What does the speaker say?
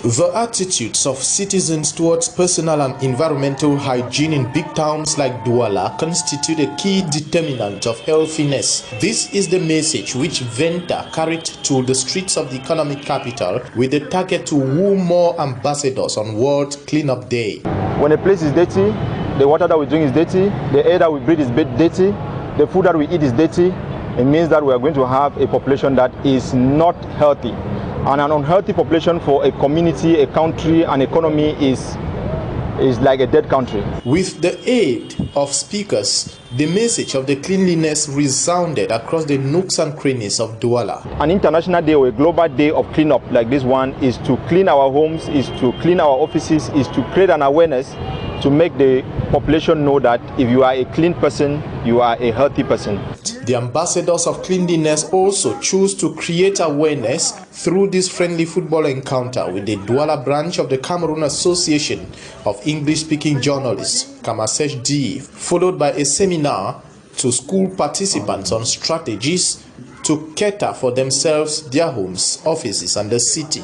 The attitudes of citizens towards personal and environmental hygiene in big towns like Douala constitute a key determinant of healthiness. This is the message which Venta carried to the streets of the economic capital with a target to woo more ambassadors on World Cleanup Day. When a place is dirty, the water that we drink is dirty, the air that we breathe is dirty, the food that we eat is dirty, it means that we are going to have a population that is not healthy. And an unhealthy population for a community, a country, an economy is like a dead country. With the aid of speakers, the message of the cleanliness resounded across the nooks and crannies of Douala. An international day or a global day of cleanup like this one is to clean our homes, is to clean our offices, is to create an awareness to make the population know that if you are a clean person, you are a healthy person. The ambassadors of cleanliness also choose to create awareness through this friendly football encounter with the Douala branch of the Cameroon Association of English-Speaking Journalists, CAMASEJ-D, followed by a seminar to school participants on strategies to cater for themselves, their homes, offices, and the city.